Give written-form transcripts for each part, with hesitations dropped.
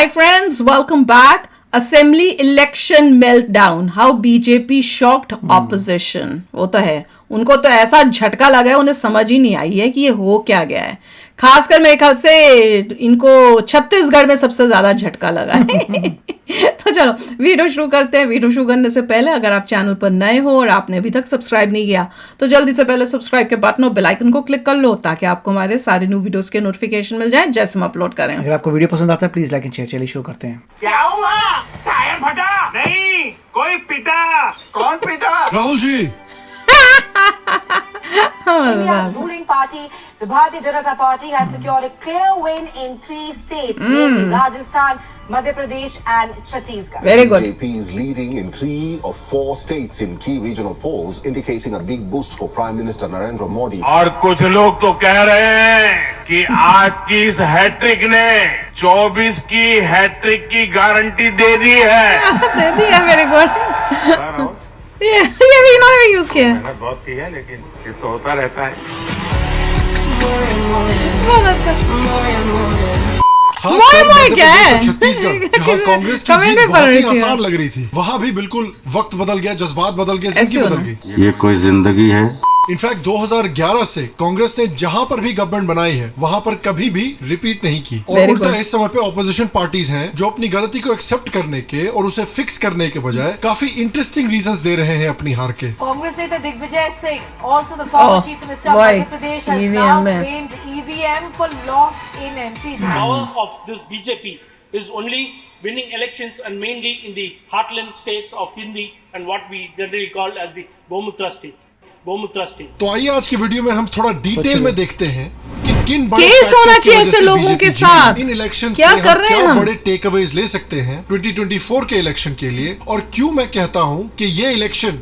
Hi friends, welcome back. Assembly election meltdown. How BJP shocked opposition. वो तो है, उनको तो ऐसा झटका लगा है, उन्हें समझ ही नहीं आई है कि ये हो क्या गया है. खासकर मेरे ख्याल से इनको छत्तीसगढ़ में सबसे ज्यादा झटका लगा है. तो चलो वीडियो शुरू करते हैं. वीडियो शुरू करने से पहले अगर आप चैनल पर नए हो और आपने अभी तक सब्सक्राइब नहीं किया तो जल्दी से पहले सब्सक्राइब के बटन और बेल आइकन को क्लिक कर लो ताकि आपको हमारे सारे न्यू वीडियोस के नोटिफिकेशन मिल जाए जैसे हम अपलोड करें. अगर आपको वीडियो पसंद आता है प्लीज लाइक एंड शेयर. चलिए शुरू करते हैं. क्या हुआ? टायर फटा? नहीं, कोई पिटा. कौन पिटा? Rahul ji. India's ruling party, the Bharatiya Janata Party, has secured a clear win in 3 states, namely Rajasthan, Madhya Pradesh and Chhattisgarh. Very good. BJP is leading in 3 of 4 states in key regional polls, indicating a big boost for Prime Minister Narendra Modi. और कुछ लोग तो कह रहे हैं कि आज की इस हैट्रिक ने 24 की हैट्रिक की गारंटी दे दी है. दे दी है. Very good. ये भी इन्होंने यूज किया है. मेहनत बहुत की है लेकिन ये तो होता रहता है. बहुत अच्छा. खासकर मोए मध्य क्या है? प्रदेश और छत्तीसगढ़ जहाँ कांग्रेस की कमेंट जीत में पढ़ बहुत ही रही थी आसान मैं. लग रही थी, वहाँ भी बिल्कुल वक्त बदल गया, जज्बात बदल गए, जिंदगी ऐसे बदल होना. गई. ये कोई जिंदगी है? इनफैक्ट 2011 से कांग्रेस ने जहां पर भी गवर्नमेंट बनाई है वहां पर कभी भी रिपीट नहीं की. और Very उल्टा good. इस समय पे ऑपोजिशन पार्टीज हैं जो अपनी गलती को एक्सेप्ट करने के और उसे फिक्स करने के बजाय काफी इंटरेस्टिंग रीजंस दे रहे हैं अपनी हार के. Congress leader Digvijay Singh, also the former Chief Minister of boy. Madhya Pradesh, has EVM now में. blamed EVM for loss in MP. Power of this BJP is only winning elections and mainly in the heartland states of Hindi and what we generally call as the Gomutra states. Gomutra states. तो आइए आज की video में हम थोड़ा detail में देखते हैं कि किन बड़े केस factors होना की चाहिए वजह ऐसे से लोगों BJP के जीती. साथ. इन इलेक्शन क्या से कर हम रहे हैं क्या हम? बड़े टेक अवेज ले सकते हैं 2024 के इलेक्शन के लिए, और क्यों मैं कहता हूं कि ये इलेक्शन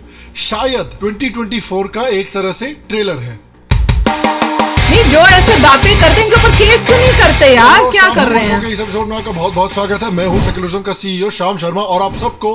शायद 2024 का एक तरह से ट्रेलर है. नहीं, जो ऐसे बातें करते हैं इनके ऊपर केस क्यों नहीं करते यार? क्या कर रहे हैं? इस एपिसोड में आपका बहुत बहुत स्वागत है. मैं हूं सेक्युलरिज्म का सीईओ श्याम शर्मा और आप सबको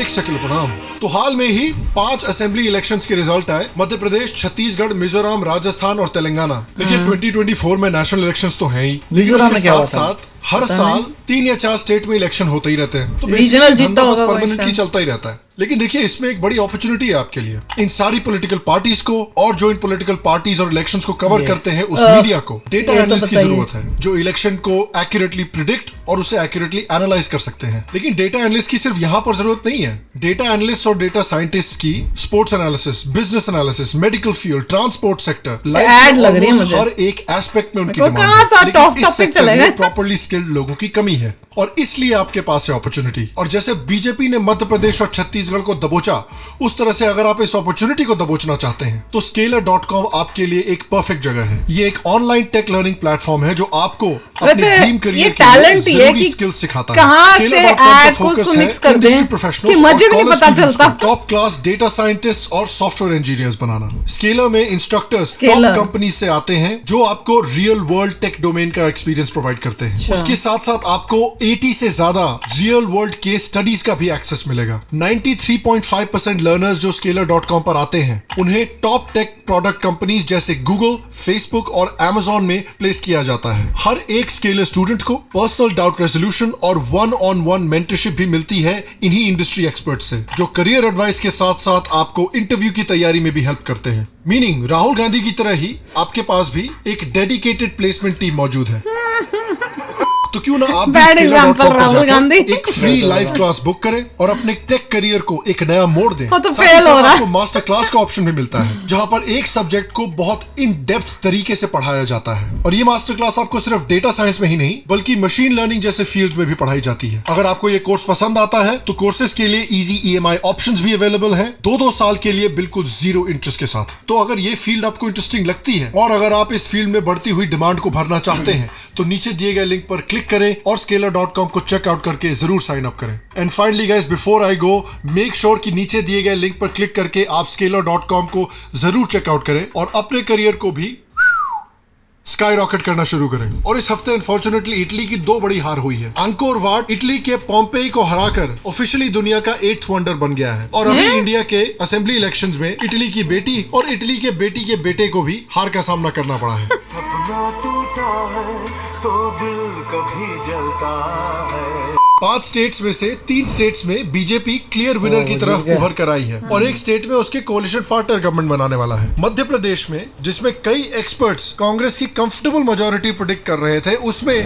एक सेकुलर प्रणाम. तो हाल में ही 5 असेंबली इलेक्शंस के रिजल्ट आए. मध्य प्रदेश, छत्तीसगढ़, मिजोरम, राजस्थान और तेलंगाना. देखिए 2024 में नेशनल इलेक्शंस तो हैं ही, लेकिन मिजोरम उसके में क्या हुआ साथ था? साथ हर साल 3 या 4 स्टेट में इलेक्शन होते ही रहते हैं. तो रीजनल जीतता होगा कोई परमानेंटली शायद. चलता ही रहता है. लेकिन देखिए इसमें एक बड़ी अपॉर्चुनिटी है आपके लिए, इन सारी पॉलिटिकल पार्टीज को और जो इन पॉलिटिकल पार्टीज और इलेक्शंस को कवर करते हैं उस मीडिया को डेटा ये तो एनालिस्ट की बताइए. जरूरत है जो इलेक्शन को एक्यूरेटली प्रिडिक्ट और उसे एक्यूरेटली एनालाइज कर सकते हैं. लेकिन डेटा एनालिस्ट की सिर्फ यहाँ पर जरूरत नहीं है. डेटा एनालिस्ट और डेटा साइंटिस्ट की sports analysis, business analysis, medical field, transport sector, add लग रही है मुझे. हर एक एस्पेक्ट में उनकी तो डिमांड कहाँ सा है. टॉप लेकिन इस टॉपिक सेक्टर चलेगा? में प्रॉपर्ली स्किल्ड लोगों की कमी है और इसलिए आपके पास है अपॉर्चुनिटी. और जैसे बीजेपी ने मध्य प्रदेश और छत्तीसगढ़ को दबोचा, उस तरह से अगर आप इस अपॉर्चुनिटी को दबोचना चाहते हैं तो Scaler.com आपके लिए एक परफेक्ट जगह है. ये एक ऑनलाइन टेक लर्निंग प्लेटफॉर्म है जो आपको अपने वैसे ड्रीम ये करियर के टैलेंट लिए ही है जरूरी कि स्किल्स सिखाता है. कहाँ से Scaler.com का ऐड को focus उसको है मिक्स कर industry दें professionals कि मुझे और भी नहीं college पता students चलता. को टॉप क्लास डेटा साइंटिस्ट और सॉफ्टवेयर इंजीनियर्स बनाना. स्केलर में इंस्ट्रक्टर्स टॉप Scaler. कंपनी से आते हैं जो आपको रियल वर्ल्ड टेक डोमेन का एक्सपीरियंस प्रोवाइड करते हैं. उसके साथ साथ आपको 80 से ज्यादा रियल वर्ल्ड केस स्टडीज का भी एक्सेस मिलेगा. 93.5% लर्नर्स जो Scaler.com पर आते हैं उन्हें टॉप टेक प्रोडक्ट कंपनीज जैसे गूगल, फेसबुक और Amazon में प्लेस किया जाता है. हर एक स्केलर स्टूडेंट को पर्सनल डाउट रेजोल्यूशन और 1-on-1 मेंटरशिप भी मिलती है इन्हीं इंडस्ट्री एक्सपर्ट से जो करियर एडवाइस के साथ साथ आपको इंटरव्यू की तैयारी में भी हेल्प करते हैं. मीनिंग राहुल गांधी की तरह ही आपके पास भी एक डेडिकेटेड प्लेसमेंट टीम मौजूद है. तो क्यों ना आप भी Bad Scaler.com example, पर राहुल जाकर गांधी. एक फ्री लाइव क्लास बुक करें और अपने टेक करियर को एक नया मोड़ दें. वो तो साथ ही fail साथ हो रहा है. आपको मास्टर क्लास का ऑप्शन भी मिलता है जहां पर एक सब्जेक्ट को बहुत इन डेप्थ तरीके से पढ़ाया जाता है. और ये मास्टर क्लास आपको सिर्फ डेटा साइंस में ही नहीं बल्कि मशीन लर्निंग जैसे फील्ड्स में भी पढ़ाई जाती है. अगर आपको ये कोर्स पसंद आता है तो कोर्सेज के लिए इजी EMI ऑप्शंस भी अवेलेबल हैं 2-2 साल के लिए बिल्कुल 0 इंटरेस्ट के साथ. तो अगर ये फील्ड आपको इंटरेस्टिंग लगती है और अगर आप इस फील्ड में बढ़ती हुई डिमांड को भरना चाहते हैं तो नीचे दिए गए लिंक पर क्लिक करें और Scaler.com को चेक आउट करके जरूर साइन अप करें. And finally guys before I go make sure कि नीचे दिए गए लिंक पर क्लिक करके आप Scaler.com को जरूर चेक आउट करें और अपने करियर को भी स्काई रॉकेट करना शुरू करें। और इस हफ्ते अनफॉर्चुनेटली इटली की दो बड़ी हार हुई है। अंकोर वाट इटली के पोम्पेई को हराकर ऑफिशियली दुनिया का 8th वंडर बन गया है। और अभी इंडिया के असेंबली इलेक्शंस में इटली की बेटी और इटली के बेटी के बेटे को भी हार का सामना करना पड़ा है। सपना टूटा है तो दिल कभी जलता है। 5 स्टेट्स में से 3 स्टेट्स में बीजेपी क्लियर विनर की तरह उभर कर आई है और एक स्टेट में उसके कोalition पार्टनर गवर्नमेंट बनाने वाला है। मध्य प्रदेश में, जिसमें कई एक्सपर्ट्स कांग्रेस की कंफर्टेबल मेजॉरिटी प्रेडिक्ट कर रहे थे, उसमें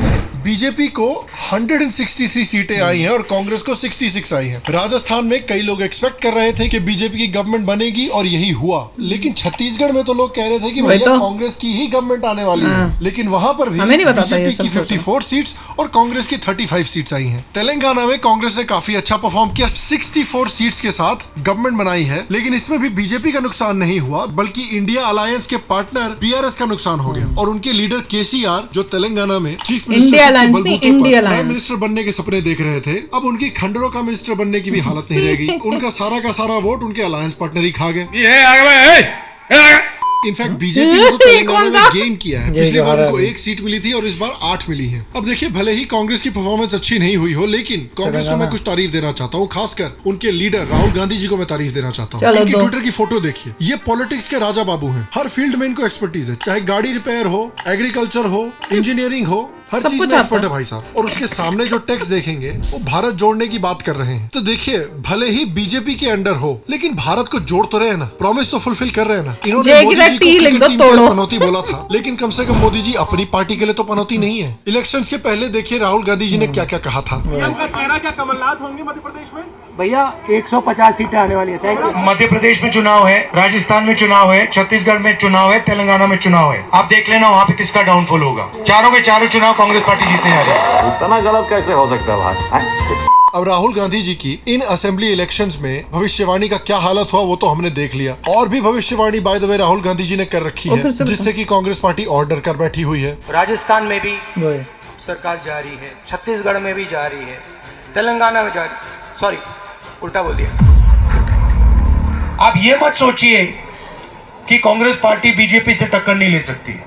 बीजेपी को 163 सीटें आई हैं और कांग्रेस को 66 आई हैं। राजस्थान में कई लोग एक्सपेक्ट कर रहे थे कि बीजेपी की गवर्नमेंट बनेगी और यही हुआ। लेकिन छत्तीसगढ़ में तो लोग कह रहे थे कि भैया कांग्रेस की ही गवर्नमेंट आने वाली है। लेकिन वहां पर भी बीजेपी की 54 सीट्स और कांग्रेस की 35 सीट्स आई हैं। तेलंगाना में कांग्रेस ने काफी अच्छा परफॉर्म किया, 64 सीट्स के साथ गवर्नमेंट बनाई है। लेकिन इसमें भी बीजेपी का नुकसान नहीं हुआ, बल्कि इंडिया अलायंस के पार्टनर बीआरएस का नुकसान हो गया और उनके लीडर केसीआर, जो तेलंगाना में चीफ मिनिस्टर प्राइम मिनिस्टर बनने के सपने देख रहे थे, अब उनकी खंडरों का मिनिस्टर बनने की भी हालत नहीं रहेगी। उनका सारा का सारा वोट उनके अलायंस पार्टनर ही खा गए। इनफैक्ट बीजेपी ने तो तेलंगाना में गेन किया है। पिछली बार उनको 1 सीट मिली थी और इस बार 8 मिली है। अब देखिए, भले ही कांग्रेस की परफॉर्मेंस अच्छी नहीं हुई हो, लेकिन कांग्रेस को मैं कुछ तारीफ देना चाहता हूँ। खासकर उनके लीडर राहुल गांधी जी को मैं तारीफ देना चाहता हूँ। इनकी ट्विटर की फोटो देखिए, ये पॉलिटिक्स के राजा बाबू हैं। हर फील्ड में इनको एक्सपर्टीज है, चाहे गाड़ी रिपेयर हो, एग्रीकल्चर हो, इंजीनियरिंग हो, हर चीज में एक्सपर्ट है भाई साहब। और उसके सामने जो टेक्स्ट देखेंगे वो भारत जोड़ने की बात कर रहे हैं। तो देखिए, भले ही बीजेपी के अंडर हो, लेकिन भारत को जोड़ तो रहे हैं ना, प्रॉमिस तो फुलफिल कर रहे हैं ना। इन्होंने मोदी जी को पनौती बोला था, लेकिन कम से कम मोदी जी अपनी पार्टी के लिए तो पनौती नहीं है। इलेक्शंस के पहले देखिए राहुल गांधी जी ने क्या क्या कहा था। क्या कमलनाथ होंगे मध्य प्रदेश में? भैया 150 सीटें आने वाली है। मध्य प्रदेश में चुनाव है, राजस्थान में चुनाव है, छत्तीसगढ़ में चुनाव है, तेलंगाना में चुनाव है। आप देख लेना वहाँ पे किसका डाउनफॉल होगा। चारों के चारों चुनाव कांग्रेस पार्टी जीतने जा रही है। इतना गलत कैसे हो सकता है भाई? अब राहुल गांधी जी की इन असेंबली इलेक्शंस में भविष्यवाणी का क्या हालत हुआ वो तो हमने देख लिया। और भी भविष्यवाणी by the way Rahul Gandhi ji ने कर रखी है, जिससे कि कांग्रेस पार्टी और डर कर बैठी हुई है। राजस्थान में भी सरकार जा रही है, छत्तीसगढ़ में भी जा रही है, तेलंगाना में जा रही, सॉरी उल्टा बोल दिया। आप ये मत सोचिए कि कांग्रेस पार्टी बीजेपी से टक्कर नहीं ले सकती है।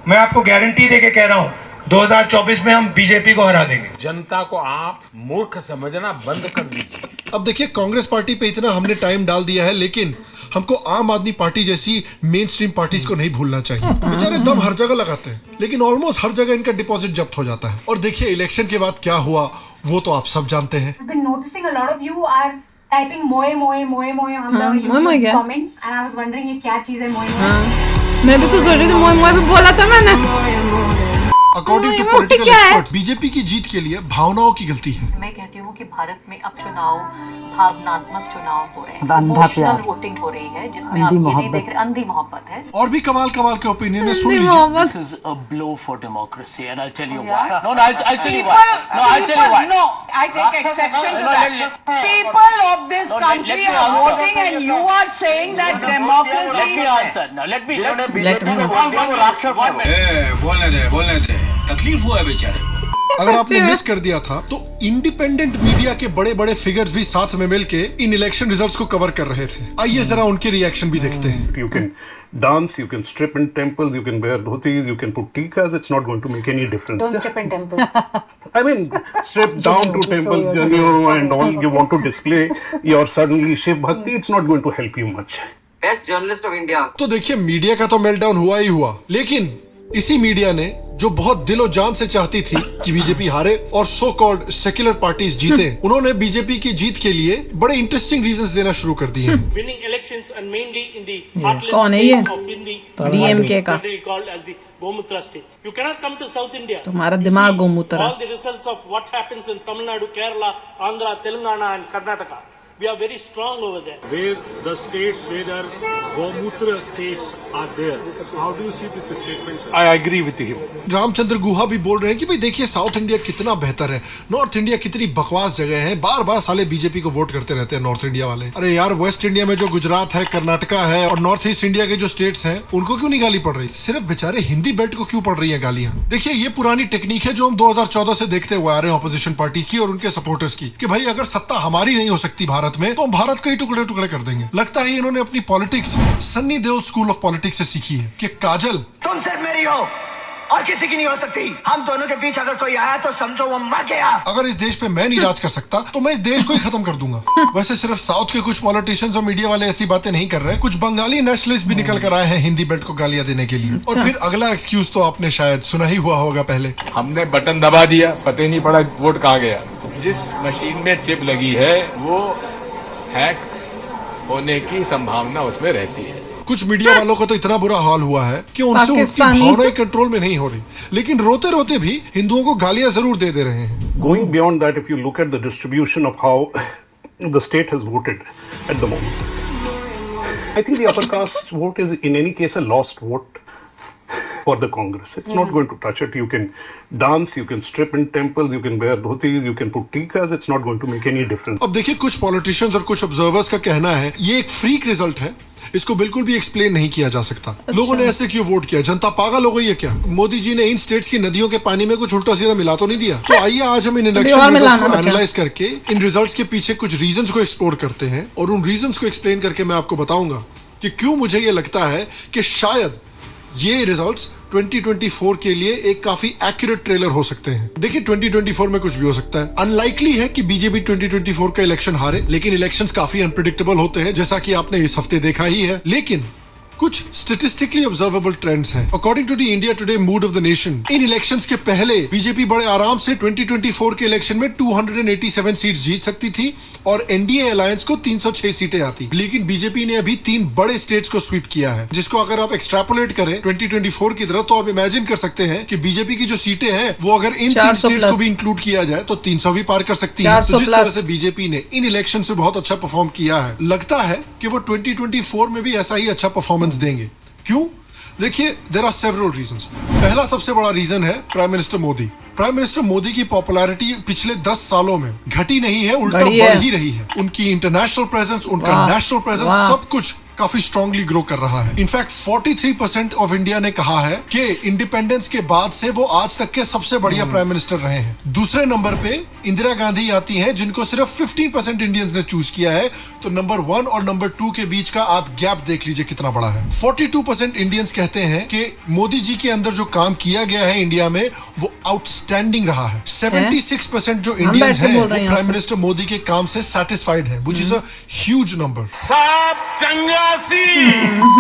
मैं आपको गारंटी देके कह रहा हूं, 2024 में हम बीजेपी को हरा देंगे। जनता को आप मूर्ख समझना बंद कर दीजिए। अब देखिए, कांग्रेस पार्टी पे इतना हमने टाइम डाल दिया है, लेकिन हमको आम आदमी पार्टी जैसी मेन स्ट्रीम पार्टीज को नहीं भूलना चाहिए। बेचारे दम हर जगह लगाते हैं, लेकिन ऑलमोस्ट हर जगह इनका डिपॉजिट जब्त हो जाता है। और देखिए, इलेक्शन के बाद क्या हुआ वो तो आप सब जानते हैं। typing moe on the YouTube comments and I was wondering ये क्या चीज है moe moe। मैं भी तो सोच रही थी मोए भी बोला था मैंने। According to political experts, BJP की जीत के लिए भावनाओं की गलती है। मैं कहती हूँ कि भारत में अब चुनाव भावनात्मक चुनाव हो रहे हैं, इमोशनल वोटिंग हो रही है, जिसमें आप ये नहीं देख रहे, अंधी मोहब्बत है। और भी कमाल के ओपिनियन है, सुन लीजिए। This is a blow for democracy and I'll tell you why. No, I'll tell you why. No, I'll tell you why. No, I take exception to that. People of this country are voting and you are saying that democracy. Let me answer. Now let me. बोलने दे। तकलीफ हुआ है बेचारे। अगर आपने miss कर दिया था तो इंडिपेंडेंट मीडिया के बड़े बड़े फिगर्स भी साथ में मिलके इन इलेक्शन रिजल्ट्स को कवर कर रहे थे। आइए जरा उनके रिएक्शन भी देखते हैं। You can dance, you can strip in temples, you can wear dhotis, you can put tikas. It's not going to make any difference. Don't strip in temple. I mean, strip down to temple, and all you want to display your suddenly Shiv Bhakti. It's not going to help you much. Best journalist of India. तो देखिए, media का तो meltdown हुआ ही हुआ, लेकिन इसी media ने जो बहुत दिलो जान से चाहती थी कि बीजेपी हारे और सो कॉल्ड सेक्युलर पार्टीज जीते, उन्होंने बीजेपी की जीत के लिए बड़े इंटरेस्टिंग रीजंस देना शुरू कर दिए हैं। Winning elections and mainly in the heartland कौन है ये? states of Hindi, DMK का generally called as the Gomutra states. You cannot come to South India. तुम्हारा दिमाग गोमूत्र। All the results of what happens in Tamil Nadu, Kerala, Andhra, Telangana and Karnataka. We are very strong over there. Where the states where the Gomutra states are there. How do you see this statement, sir? I agree with him. Ramachandra Guha भी बोल रहे हैं कि भाई देखिए, south India कितना बेहतर है, नॉर्थ इंडिया कितनी बकवास जगह है, बार बार साले बीजेपी को वोट करते रहते हैं नॉर्थ इंडिया वाले। अरे यार, वेस्ट इंडिया में जो गुजरात है, कर्नाटका है और नॉर्थ ईस्ट इंडिया के जो स्टेट्स हैं, उनको क्यों नहीं गाली पड़ रही? सिर्फ बेचारे हिंदी बेल्ट को क्यों पड़ रही है गालियां? देखिए, ये पुरानी टेक्निक है जो हम 2014 से देखते हुए आ रहे हैं ऑपोजिशन पार्टीज की और उनके सपोर्टर्स की, कि भाई अगर सत्ता हमारी नहीं हो सकती भारत में तो हम भारत को ही टुकड़े टुकड़े कर देंगे। लगता है इन्होंने अपनी politics Sunny Deol school of politics से सीखी है कि काजल तुम सिर्फ मेरी हो, और किसी की नहीं हो सकती। हम दोनों के बीच अगर कोई आया तो समझो वो मर गया। अगर इस देश पे मैं नहीं राज कर सकता तो मैं इस देश को ही खत्म कर दूंगा। वैसे सिर्फ साउथ के कुछ पॉलिटिशियंस और मीडिया वाले ऐसी बातें नहीं कर रहे, कुछ बंगाली नेशनलिस्ट भी निकल कर आए हैं हिंदी बेल्ट को गालियां देने के लिए। और फिर अगला एक्सक्यूज तो आपने शायद सुना ही हुआ होगा पहले, हमने बटन दबा दिया, पता ही नहीं पड़ा वोट कहाँ गया। जिस मशीन में चिप लगी है वो हैक होने की संभावना उसमें रहती है। कुछ मीडिया वालों का तो इतना बुरा हाल हुआ है कि उनसे उनकी भावनाएं कंट्रोल में नहीं हो रही, लेकिन रोते रोते भी हिंदुओं को गालियां जरूर दे रहे हैं। Going beyond that, if you look at the distribution of how the state has voted at the moment, I think the upper caste vote is in any case a lost vote for the Congress. It's not going to touch it. You can dance, you can strip in temples, you can wear dhotis, you can put tikas. It's not going to make any difference. अब देखिए, कुछ politicians और कुछ observers का कहना है ये एक फ्रीक रिजल्ट है, इसको बिल्कुल भी एक्सप्लेन नहीं किया जा सकता। लोगों ने ऐसे क्यों वोट किया? जनता पागल हो गई है क्या? मोदी जी ने इन स्टेट्स की नदियों के पानी में कुछ उल्टा सीधा मिला तो नहीं दिया? तो आइए आज हम इन इलेक्शन रिजल्ट्स को एनालाइज करके इन रिजल्ट्स के पीछे कुछ रीजंस को एक्सप्लोर करते हैं, और उन रीजंस को एक्सप्लेन करके मैं आपको बताऊंगा कि क्यों मुझे ये लगता है कि शायद ये रिजल्ट्स 2024 के लिए एक काफी एक्यूरेट ट्रेलर हो सकते हैं। देखिए, 2024 में कुछ भी हो सकता है। अनलाइकली है कि बीजेपी 2024 का इलेक्शन हारे, लेकिन इलेक्शंस काफी अनप्रेडिक्टेबल होते हैं, जैसा कि आपने इस हफ्ते देखा ही है। लेकिन कुछ स्टेटिस्टिकली ऑब्जर्वेबल ट्रेंड्स हैं। According to the India Today mood of the nation, in elections के पहले बीजेपी बड़े आराम से 2024 के इलेक्शन में 287 सीट्स जीत सकती थी और एनडीए अलायंस को 306 सीटें आती। लेकिन बीजेपी ने अभी 3 बड़े स्टेट्स को स्वीप किया है, जिसको अगर आप एक्सट्रापोलेट करें 2024 की तरफ, तो आप इमेजिन कर सकते हैं कि बीजेपी की जो सीटें हैं वो अगर इन 3 स्टेट्स को भी इंक्लूड किया जाए तो 300 भी पार कर सकती है। तो जिस तरह से बीजेपी ने इन इलेक्शन से बहुत अच्छा परफॉर्म किया है, लगता है कि वो 2024 में भी ऐसा ही अच्छा परफॉर्मेंस देंगे। क्यों? देखिए, देयर आर सेवरल रीजंस। पहला सबसे बड़ा रीजन है prime minister Modi. Prime minister Modi की पॉपुलैरिटी पिछले 10 सालों में घटी नहीं है, उल्टा बढ़ ही रही है। उनकी इंटरनेशनल प्रेजेंस, उनका नेशनल प्रेजेंस, सब कुछ काफी स्ट्रांगली ग्रो कर रहा है। इनफैक्ट 43% ऑफ इंडिया ने कहा है कि इंडिपेंडेंस के बाद से वो आज तक के सबसे बढ़िया प्राइम मिनिस्टर रहे हैं। दूसरे नंबर पे इंदिरा गांधी आती हैं, जिनको सिर्फ 15% इंडियंस ने चूज किया है। तो नंबर 1 और नंबर 2 के बीच का आप गैप देख लीजिए कितना बड़ा है। 42% इंडियंस कहते हैं कि मोदी जी के अंदर जो काम किया गया है इंडिया में वो आउटस्टैंडिंग रहा है। 76% जो इंडियंस हैं वो प्राइम मिनिस्टर मोदी के काम से सेटिस्फाइड हैं, which is a huge number.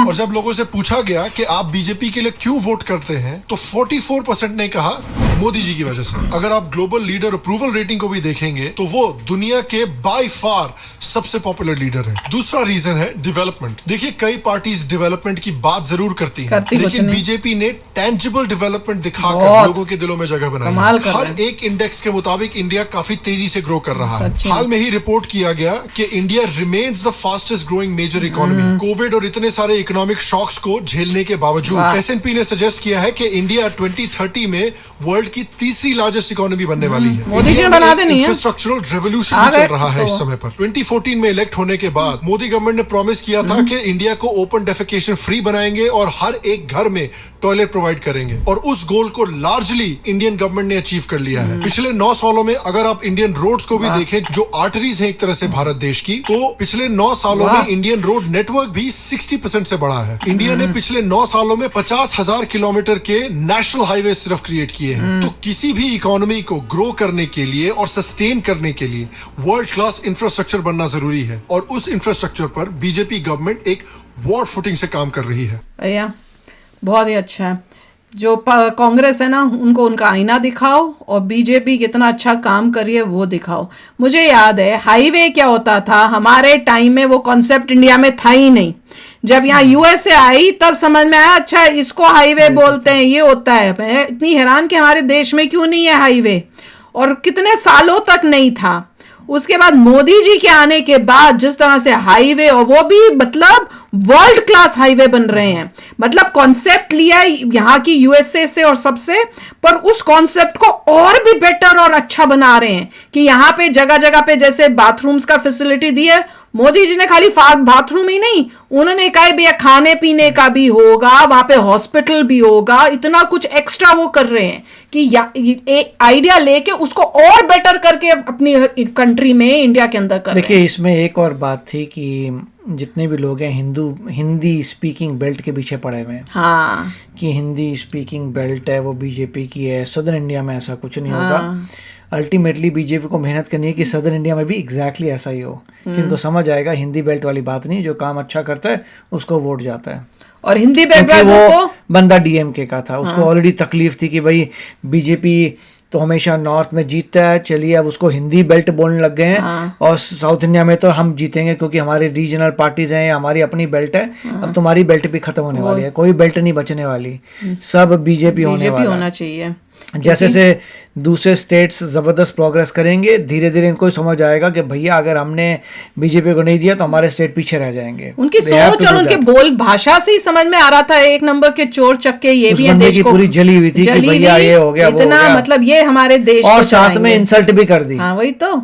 और जब लोगों से पूछा गया कि आप बीजेपी के लिए क्यों वोट करते हैं, तो 44% ने कहा मोदी जी की वजह से। अगर आप ग्लोबल लीडर अप्रूवल रेटिंग को भी देखेंगे तो वो दुनिया के बाय फार सबसे पॉपुलर लीडर है। दूसरा रीजन है डेवलपमेंट। देखिए, कई पार्टीज डेवलपमेंट की बात जरूर करती हैं, लेकिन बीजेपी ने टेंजिबल डेवलपमेंट दिखाकर लोगों के दिलों में जगह बनाई है। हर एक इंडेक्स के मुताबिक इंडिया काफी तेजी से ग्रो कर रहा है। हाल में ही रिपोर्ट किया गया कि India remains the fastest growing major economy. Covid और इतने सारे इकोनॉमिक शॉक्स को झेलने के बावजूद एसएनपी ने सजेस्ट किया है कि इंडिया 2030 में वर्ल्ड की तीसरी लार्जेस्ट इकोनॉमी बनने वाली है। मोदी जी बना देनी है। इंफ्रास्ट्रक्चरल रेवोल्यूशन भी चल रहा है इस समय पर। 2014 में इलेक्ट होने के बाद मोदी गवर्नमेंट ने प्रॉमिस किया था कि इंडिया को ओपन डेफिकेशन फ्री बनाएंगे और हर एक घर में टॉयलेट प्रोवाइड करेंगे, और उस गोल को लार्जली इंडियन गवर्नमेंट ने अचीव कर लिया है। पिछले 9 सालों में अगर आप इंडियन रोड्स को भी देखें, जो आर्टरीज हैं एक तरह से भारत देश की, तो पिछले 9 सालों में इंडियन रोड नेटवर्क भी 60% से बढ़ा है। इंडिया ने पिछले 9 सालों में 50,000 किलोमीटर के नेशनल हाईवे सिर्फ क्रिएट किए हैं। तो किसी भी इकोनॉमी को ग्रो करने के लिए और सस्टेन करने के लिए वर्ल्ड क्लास इंफ्रास्ट्रक्चर बनना जरूरी है, और उस इंफ्रास्ट्रक्चर पर बीजेपी गवर्नमेंट एक वॉर फुटिंग से काम कर रही है। भैया बहुत ही अच्छा है। जो कांग्रेस है ना, उनको उनका आईना दिखाओ और बीजेपी कितना अच्छा काम कर रही है वो दिखाओ। मुझे याद है हाईवे क्या होता था, हमारे टाइम में वो कॉन्सेप्ट इंडिया में था ही नहीं। जब यहाँ यूएसए आई तब समझ में आया, अच्छा इसको हाईवे बोलते हैं, ये होता है। मैं इतनी हैरान कि हमारे देश में क्यों नहीं है हाईवे, और कितने सालों तक नहीं था। उसके बाद मोदी जी के आने के बाद जिस तरह से हाईवे, और वो भी मतलब वर्ल्ड क्लास हाईवे बन रहे हैं, मतलब कॉन्सेप्ट लिया यहाँ की यूएसए से और सबसे, पर उस कॉन्सेप्ट को और भी बेटर और अच्छा बना रहे हैं कि यहाँ पे जगह जगह पे जैसे बाथरूम्स का फैसिलिटी दी है। मोदी जी ने खाली बाथरूम ही नहीं, उन्होंने कहा भैया खाने पीने का भी होगा, वहां पे हॉस्पिटल भी होगा, इतना कुछ एक्स्ट्रा वो कर रहे हैं कि आइडिया लेके उसको और बेटर करके अपनी कंट्री में, इंडिया के अंदर कर। देखिए, इसमें एक और बात थी कि जितने भी लोग हैं हिंदी स्पीकिंग बेल्ट के पीछे पड़े हुए हैं। हाँ, कि हिंदी स्पीकिंग बेल्ट है वो बीजेपी की है, सदर्न इंडिया में ऐसा कुछ नहीं होगा। अल्टीमेटली बीजेपी को मेहनत करनी है कि सदर्न इंडिया में भी एग्जैक्टली ऐसा ही हो, कि उनको समझ आएगा हिंदी बेल्ट वाली बात नहीं, जो काम अच्छा करता है उसको वोट जाता है। और हिंदी बेल्ट वो बंदा डीएमके का था, उसको ऑलरेडी तकलीफ थी कि भाई बीजेपी तो हमेशा नॉर्थ में जीतता है, चलिए अब उसको हिंदी बेल्ट बोलने लग गए हैं और साउथ इंडिया में तो हम जीतेंगे क्योंकि हमारी रीजनल पार्टीज हैं, हमारी अपनी बेल्ट है। अब तुम्हारी बेल्ट भी खत्म होने वाली है, कोई बेल्ट नहीं बचने वाली, सब बीजेपी होना चाहिए। जैसे से दूसरे स्टेट्स जबरदस्त प्रोग्रेस करेंगे, धीरे धीरे इनको समझ आएगा कि भैया अगर हमने बीजेपी को नहीं दिया तो हमारे स्टेट पीछे रह जाएंगे। उनकी सोच और उनके बोल भाषा से ही समझ में आ रहा था, एक नंबर के चोर चक्के ये भी है, देश को पूरी जली हुई थी कि भैया ये हो गया, इतना मतलब ये हमारे देश और साथ में इंसल्ट भी कर दी। हाँ वही तो,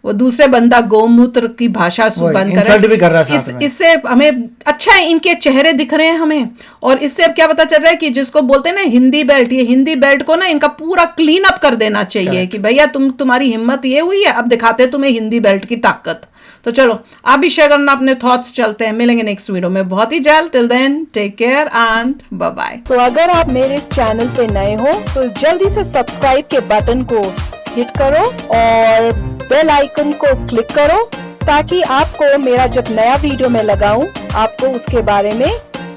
वो दूसरे बंदा गोमूत्र की भाषा बंद कर रहा है। इससे हमें अच्छा है, इनके चेहरे दिख रहे हैं हमें, और इससे अब क्या पता चल रहा है कि जिसको बोलते हैं ना हिंदी बेल्ट, ये हिंदी बेल्ट को ना इनका पूरा क्लीन अप कर देना चाहिए कि भैया तुम्हारी हिम्मत ये हुई है, अब दिखाते हैं तुम्हें हिंदी बेल्ट की ताकत। तो चलो आप भी शेयर करना अपने थॉट्स, चलते हैं, मिलेंगे नेक्स्ट वीडियो में बहुत ही जल्द। Till then take care and bye bye. तो अगर आप मेरे इस चैनल पे नए हो तो जल्दी से सब्सक्राइब के बटन को हिट करो और बेल आइकन को क्लिक करो, ताकि आपको मेरा जब नया वीडियो मैं लगाऊं आपको उसके बारे में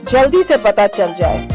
जल्दी से पता चल जाए।